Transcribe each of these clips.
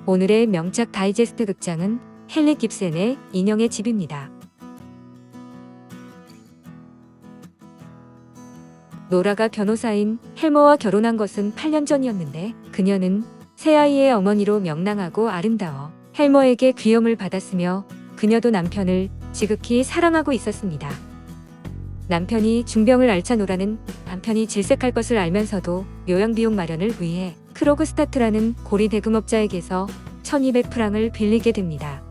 오늘의 명작 다이제스트 극장은 헨리 깁센의 인형의 집입니다. 노라가 변호사인 헬머와 결혼한 것은 8년 전이었는데 그녀는 새아이의 어머니로 명랑하고 아름다워 헬머에게 귀염을 받았으며 그녀도 남편을 지극히 사랑하고 있었습니다. 남편이 중병을 앓자 노라는 남편이 질색할 것을 알면서도 요양비용 마련을 위해 크로그스타트라는 고리 대금업자에게서 1200프랑을 빌리게 됩니다.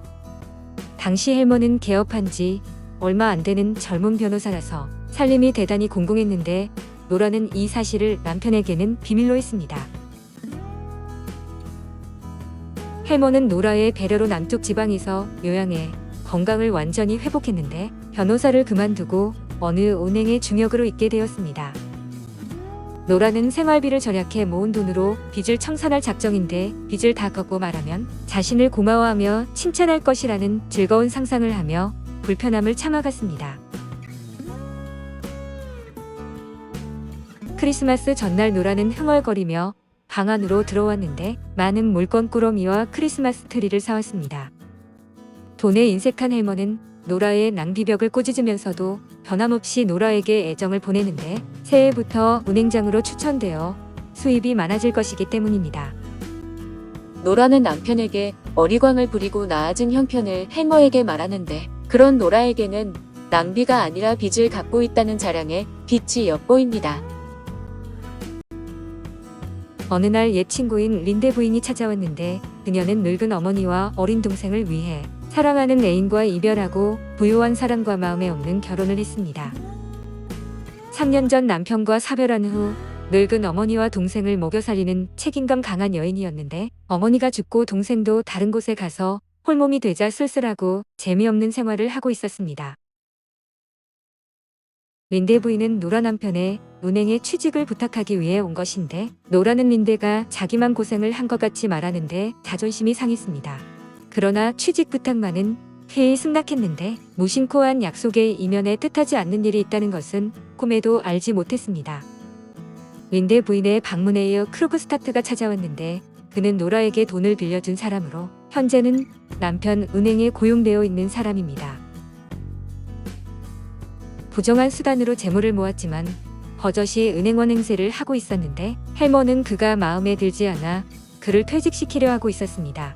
당시 헬머는 개업한 지 얼마 안 되는 젊은 변호사라서 살림이 대단히 공공했는데 노라는 이 사실을 남편에게는 비밀로 했습니다. 헬머는 노라의 배려로 남쪽 지방에서 요양해 건강을 완전히 회복했는데 변호사를 그만두고 어느 은행의 중역으로 있게 되었습니다. 노라는 생활비를 절약해 모은 돈으로 빚을 청산할 작정인데 빚을 다 갚고 말하면 자신을 고마워하며 칭찬할 것이라는 즐거운 상상을 하며 불편함을 참아갔습니다. 크리스마스 전날 노라는 흥얼거리며 방 안으로 들어왔는데 많은 물건꾸러미와 크리스마스 트리를 사왔습니다. 돈에 인색한 헬머는 노라의 낭비벽을 꾸짖으면서도 변함없이 노라에게 애정을 보내는데 새해부터 은행장으로 추천되어 수입이 많아질 것이기 때문입니다. 노라는 남편에게 어리광을 부리고 나아진 형편을 헬머에게 말하는데 그런 노라에게는 낭비가 아니라 빚을 갖고 있다는 자랑에 빛이 엿보입니다. 어느 날 옛 친구인 린데 부인이 찾아왔는데 그녀는 늙은 어머니와 어린 동생을 위해 사랑하는 애인과 이별하고 부유한 사람과 마음에 없는 결혼을 했습니다. 3년 전 남편과 사별한 후 늙은 어머니와 동생을 먹여 살리는 책임감 강한 여인이었는데 어머니가 죽고 동생도 다른 곳에 가서 홀몸이 되자 쓸쓸하고 재미없는 생활을 하고 있었습니다. 린데 부인은 노라 남편의 은행에 취직을 부탁하기 위해 온 것인데 노라는 린데가 자기만 고생을 한 것 같이 말하는데 자존심이 상했습니다. 그러나 취직 부탁만은 회의 승낙했는데 무심코한 약속에 이면에 뜻하지 않는 일이 있다는 것은 꿈에도 알지 못했습니다. 린데 부인의 방문에 이어 크로그스타트가 찾아왔는데 그는 노라에게 돈을 빌려준 사람으로 현재는 남편 은행에 고용되어 있는 사람입니다. 부정한 수단으로 재물을 모았지만 버젓이 은행원 행세를 하고 있었는데 헬머는 그가 마음에 들지 않아 그를 퇴직시키려 하고 있었습니다.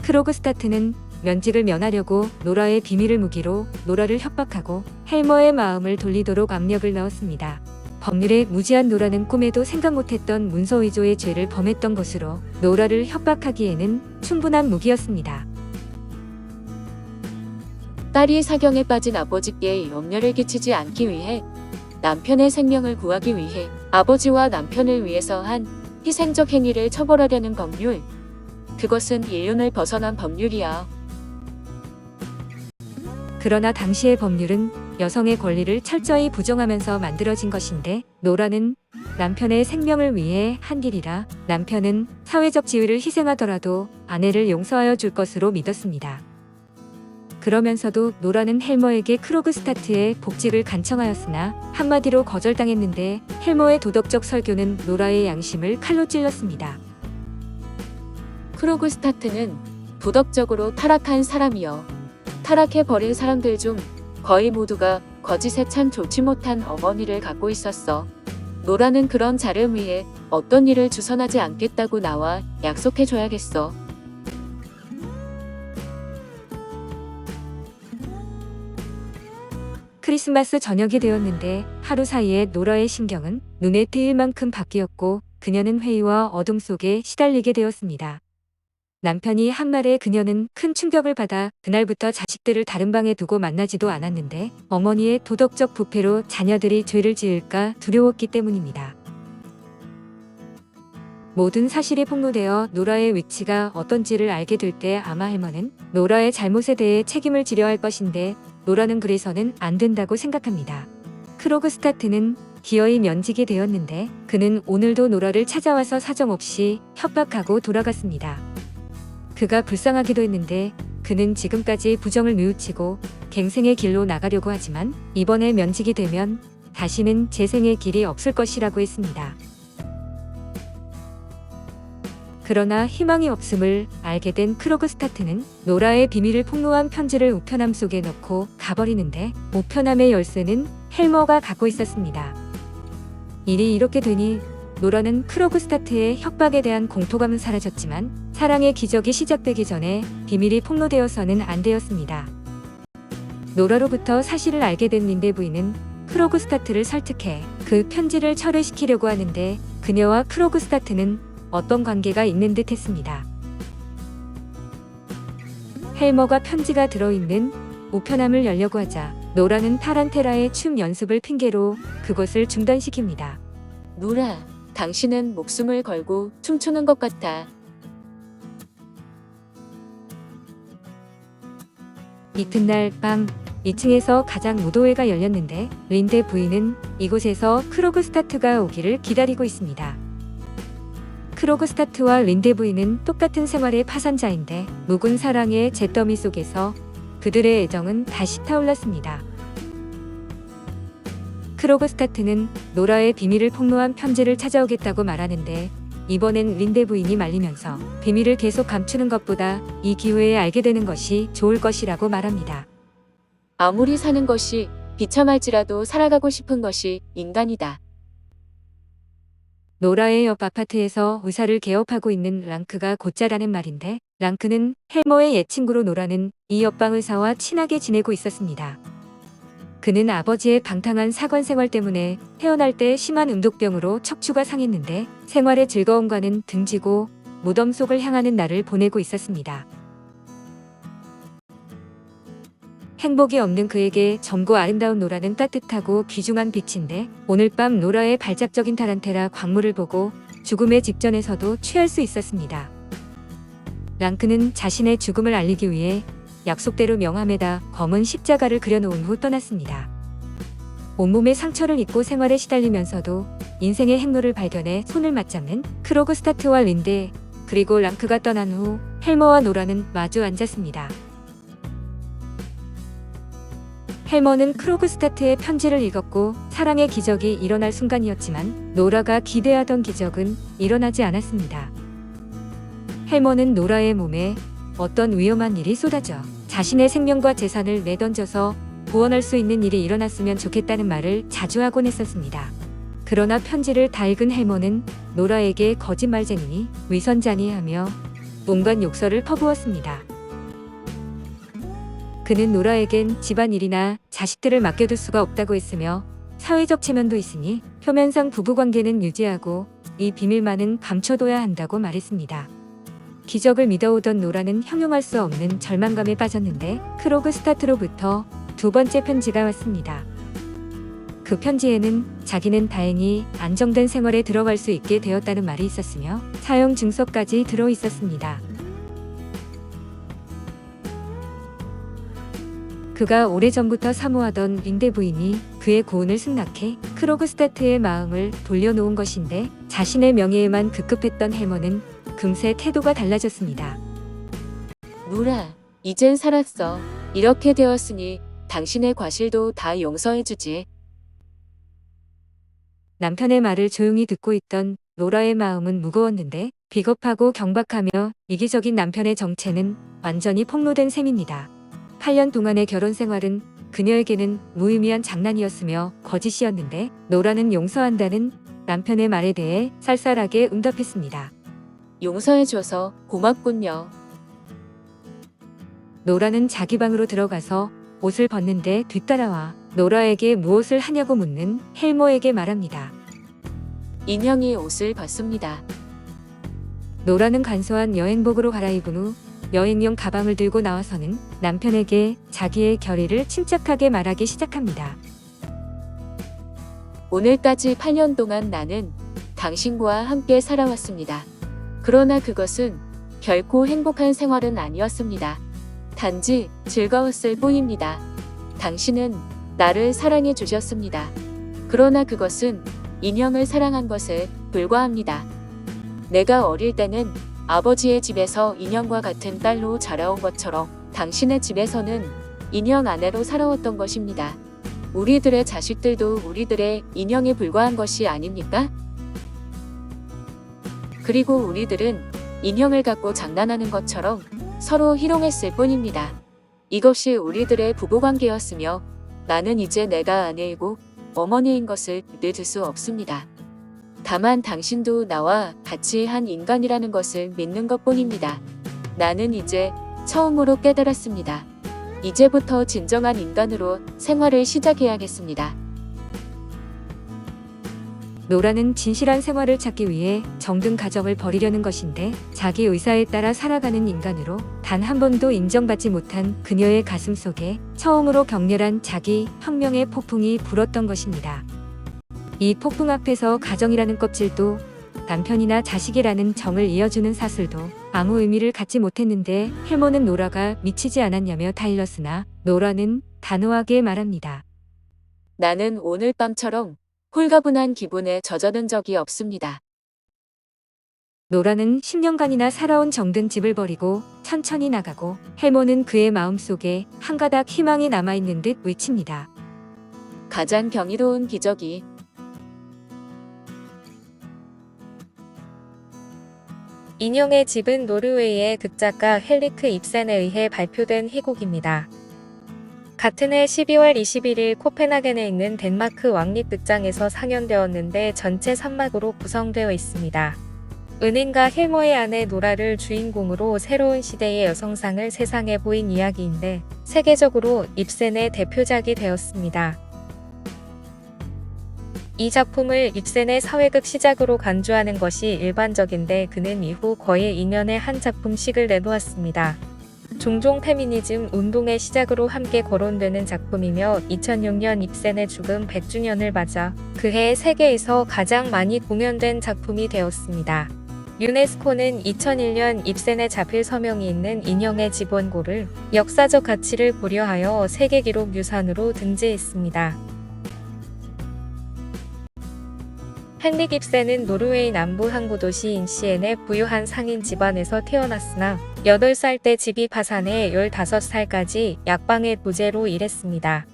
크로그스타트는 면직을 면하려고 노라의 비밀을 무기로 노라를 협박하고 헬머의 마음을 돌리도록 압력을 넣었습니다. 법률에 무지한 노라는 꿈에도 생각 못했던 문서위조의 죄를 범했던 것으로 노라를 협박하기에는 충분한 무기였습니다. 딸이 사경에 빠진 아버지께 염려를 끼치지 않기 위해 남편의 생명을 구하기 위해 아버지와 남편을 위해서 한 희생적 행위를 처벌하려는 법률. 그것은 인륜을 벗어난 법률이야. 그러나 당시의 법률은 여성의 권리를 철저히 부정하면서 만들어진 것인데 노라는 남편의 생명을 위해 한 일이라 남편은 사회적 지위를 희생하더라도 아내를 용서하여 줄 것으로 믿었습니다. 그러면서도 노라는 헬머에게 크로그스타트의 복직을 간청하였으나 한마디로 거절당했는데 헬머의 도덕적 설교는 노라의 양심을 칼로 찔렀습니다. 크로그스타트는 도덕적으로 타락한 사람이여. 타락해버린 사람들 중 거의 모두가 거짓에 참 좋지 못한 어머니를 갖고 있었어. 노라는 그런 자를 위해 어떤 일을 주선하지 않겠다고 나와 약속해줘야겠어. 크리스마스 저녁이 되었는데 하루 사이에 노라의 심경은 눈에 띄일 만큼 바뀌었고 그녀는 회의와 어둠 속에 시달리게 되었습니다. 남편이 한 말에 그녀는 큰 충격을 받아 그날부터 자식들을 다른 방에 두고 만나지도 않았는데 어머니의 도덕적 부패로 자녀들이 죄를 지을까 두려웠기 때문입니다. 모든 사실이 폭로되어 노라의 위치가 어떤지를 알게 될 때 아마 헬머는 노라의 잘못에 대해 책임을 지려 할 것인데 노라는 그래서는 안 된다고 생각합니다. 크로그스타트는 기어이 면직이 되었는데 그는 오늘도 노라를 찾아와서 사정없이 협박하고 돌아갔습니다. 그가 불쌍하기도 했는데 그는 지금까지 부정을 뉘우치고 갱생의 길로 나가려고 하지만 이번에 면직이 되면 다시는 재생의 길이 없을 것이라고 했습니다. 그러나 희망이 없음을 알게 된 크로그스타트는 노라의 비밀을 폭로한 편지를 우편함 속에 넣고 가버리는데 우편함의 열쇠는 헬머가 갖고 있었습니다. 일이 이렇게 되니 노라는 크로그스타트의 협박에 대한 공포감은 사라졌지만 사랑의 기적이 시작되기 전에 비밀이 폭로되어서는 안 되었습니다. 노라로부터 사실을 알게 된 린데 부인은 크로그스타트를 설득해 그 편지를 철회시키려고 하는데 그녀와 크로그스타트는 어떤 관계가 있는 듯 했습니다. 헬머가 편지가 들어있는 우편함을 열려고 하자 노라는 타란테라의 춤 연습을 핑계로 그것을 중단시킵니다. 노라, 당신은 목숨을 걸고 춤추는 것 같아. 이튿날 밤 2층에서 가장 무도회가 열렸는데 린데 부인은 이곳에서 크로그스타트가 오기를 기다리고 있습니다. 크로그스타트와 린데 부인은 똑같은 생활의 파산자인데 묵은 사랑의 잿더미 속에서 그들의 애정은 다시 타올랐습니다. 크로그스타트는 노라의 비밀을 폭로한 편지를 찾아오겠다고 말하는데 이번엔 린데 부인이 말리면서 비밀을 계속 감추는 것보다 이 기회에 알게 되는 것이 좋을 것이라고 말합니다. 아무리 사는 것이 비참할지라도 살아가고 싶은 것이 인간이다. 노라의 옆 아파트에서 의사를 개업하고 있는 랑크가 곧자라는 말인데 랑크는 헬머의 옛 친구로 노라는 이 옆방 의사와 친하게 지내고 있었습니다. 그는 아버지의 방탕한 사관 생활 때문에 태어날 때 심한 음독병으로 척추가 상했는데 생활의 즐거움과는 등지고 무덤 속을 향하는 날을 보내고 있었습니다. 행복이 없는 그에게 젊고 아름다운 노라는 따뜻하고 귀중한 빛인데 오늘 밤 노라의 발작적인 타란테라 광물을 보고 죽음의 직전에서도 취할 수 있었습니다. 랑크는 자신의 죽음을 알리기 위해 약속대로 명함에다 검은 십자가를 그려놓은 후 떠났습니다. 온몸에 상처를 입고 생활에 시달리면서도 인생의 행로를 발견해 손을 맞잡는 크로그스타트와 린데 그리고 랑크가 떠난 후 헬머와 노라는 마주 앉았습니다. 헬머는 크로그스타트의 편지를 읽었고 사랑의 기적이 일어날 순간이었지만 노라가 기대하던 기적은 일어나지 않았습니다. 헬머는 노라의 몸에 어떤 위험한 일이 쏟아져 자신의 생명과 재산을 내던져서 구원할 수 있는 일이 일어났으면 좋겠다는 말을 자주 하곤 했었습니다. 그러나 편지를 다 읽은 헬머는 노라에게 거짓말쟁이니 위선자니 하며 온갖 욕설을 퍼부었습니다. 그는 노라에겐 집안일이나 자식들을 맡겨둘 수가 없다고 했으며 사회적 체면도 있으니 표면상 부부관계는 유지하고 이 비밀만은 감춰둬야 한다고 말했습니다. 기적을 믿어오던 노라는 형용할 수 없는 절망감에 빠졌는데 크로그스타트로부터 두 번째 편지가 왔습니다. 그 편지에는 자기는 다행히 안정된 생활에 들어갈 수 있게 되었다는 말이 있었으며 사형 증서까지 들어 있었습니다. 그가 오래전부터 사모하던 린데 부인이 그의 고운을 승낙해 크로그스타트의 마음을 돌려놓은 것인데 자신의 명예에만 급급했던 헬머는 금세 태도가 달라졌습니다. 노라, 이젠 살았어. 이렇게 되었으니 당신의 과실도 다 용서해주지. 남편의 말을 조용히 듣고 있던 노라의 마음은 무거웠는데 비겁하고 경박하며 이기적인 남편의 정체는 완전히 폭로된 셈입니다. 8년 동안의 결혼 생활은 그녀에게는 무의미한 장난이었으며 거짓이었는데 노라는 용서한다는 남편의 말에 대해 쌀쌀하게 응답했습니다. 용서해줘서 고맙군요. 노라는 자기 방으로 들어가서 옷을 벗는데 뒤따라와 노라에게 무엇을 하냐고 묻는 헬머에게 말합니다. 인형이 옷을 벗습니다. 노라는 간소한 여행복으로 갈아입은 후 여행용 가방을 들고 나와서는 남편에게 자기의 결의를 침착하게 말하기 시작합니다. 오늘까지 8년 동안 나는 당신과 함께 살아왔습니다. 그러나 그것은 결코 행복한 생활은 아니었습니다. 단지 즐거웠을 뿐입니다. 당신은 나를 사랑해 주셨습니다. 그러나 그것은 인형을 사랑한 것에 불과합니다. 내가 어릴 때는 아버지의 집에서 인형과 같은 딸로 자라온 것처럼 당신의 집에서는 인형 아내로 살아왔던 것입니다. 우리들의 자식들도 우리들의 인형에 불과한 것이 아닙니까? 그리고 우리들은 인형을 갖고 장난하는 것처럼 서로 희롱했을 뿐입니다. 이것이 우리들의 부부관계였으며 나는 이제 내가 아내이고 어머니인 것을 믿을 수 없습니다. 다만 당신도 나와 같이 한 인간이라는 것을 믿는 것뿐입니다. 나는 이제 처음으로 깨달았습니다. 이제부터 진정한 인간으로 생활을 시작해야겠습니다. 노라는 진실한 생활을 찾기 위해 정든 가정을 버리려는 것인데 자기 의사에 따라 살아가는 인간으로 단 한 번도 인정받지 못한 그녀의 가슴 속에 처음으로 격렬한 자기 혁명의 폭풍이 불었던 것입니다. 이 폭풍 앞에서 가정이라는 껍질도 남편이나 자식이라는 정을 이어주는 사슬도 아무 의미를 갖지 못했는데 헬머는 노라가 미치지 않았냐며 타일렀으나 노라는 단호하게 말합니다. 나는 오늘 밤처럼 홀가분한 기분에 젖어든 적이 없습니다. 노라는 10년간이나 살아온 정든 집을 버리고 천천히 나가고 헬머는 그의 마음속에 한 가닥 희망이 남아있는 듯 외칩니다. 가장 경이로운 기적이 인형의 집은 노르웨이의 극작가 헨리크 입센에 의해 발표된 희곡입니다. 같은 해 12월 21일 코펜하겐에 있는 덴마크 왕립극장에서 상연되었는데 전체 3막으로 구성되어 있습니다. 은인과 힐머의 아내 노라를 주인공으로 새로운 시대의 여성상을 세상에 보인 이야기인데 세계적으로 입센의 대표작이 되었습니다. 이 작품을 입센의 사회극 시작으로 간주하는 것이 일반적인데 그는 이후 거의 2년에 한 작품씩을 내놓았습니다. 종종 페미니즘 운동의 시작으로 함께 거론되는 작품이며 2006년 입센의 죽음 100주년을 맞아 그해 세계에서 가장 많이 공연된 작품이 되었습니다. 유네스코는 2001년 입센의 자필 서명이 있는 인형의 집 원고를 역사적 가치를 고려하여 세계기록 유산으로 등재했습니다. 헨릭 입센은 노르웨이 남부 항구 도시 인시엔의 부유한 상인 집안에서 태어났으나 8살 때 집이 파산해 15살까지 약방의 부재로 일했습니다.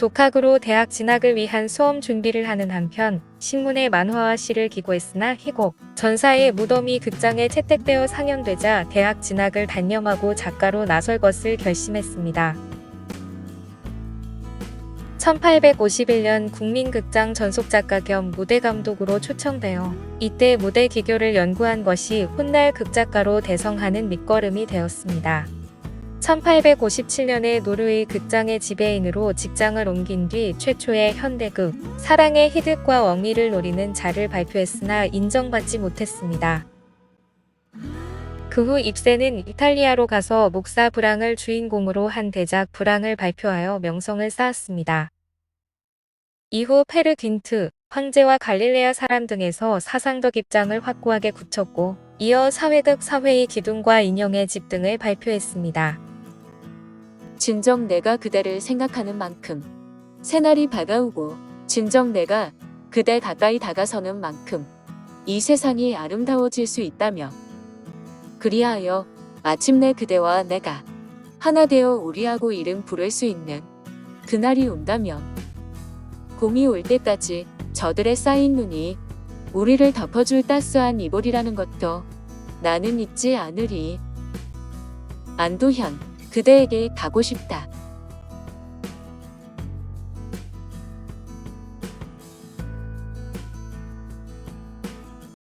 독학으로 대학 진학을 위한 수험 준비를 하는 한편 신문에 만화와 시를 기고했으나 희곡, 전사의 무덤이 극장에 채택되어 상연되자 대학 진학을 단념하고 작가로 나설 것을 결심했습니다. 1851년 국민극장 전속작가 겸 무대감독으로 초청되어 이때 무대 기교를 연구한 것이 훗날 극작가로 대성하는 밑거름이 되었습니다. 1857년에 노르웨이 극장의 지배인으로 직장을 옮긴 뒤 최초의 현대극 사랑의 희득과 엉이를 노리는 자를 발표했으나 인정받지 못했습니다. 그 후 입센은 이탈리아로 가서 목사 브랑을 주인공으로 한 대작 브랑을 발표하여 명성을 쌓았습니다. 이후 페르 귄트, 황제와 갈릴레아 사람 등에서 사상적 입장을 확고하게 굳혔고 이어 사회극 사회의 기둥과 인형의 집 등을 발표했습니다. 진정 내가 그대를 생각하는 만큼 새날이 밝아오고 진정 내가 그대 가까이 다가서는 만큼 이 세상이 아름다워질 수 있다며 그리하여 마침내 그대와 내가 하나 되어 우리하고 이름 부를 수 있는 그날이 온다면 봄이 올 때까지 저들의 쌓인 눈이 우리를 덮어줄 따스한 이불이라는 것도 나는 잊지 않으리. 안도현, 그대에게 가고 싶다.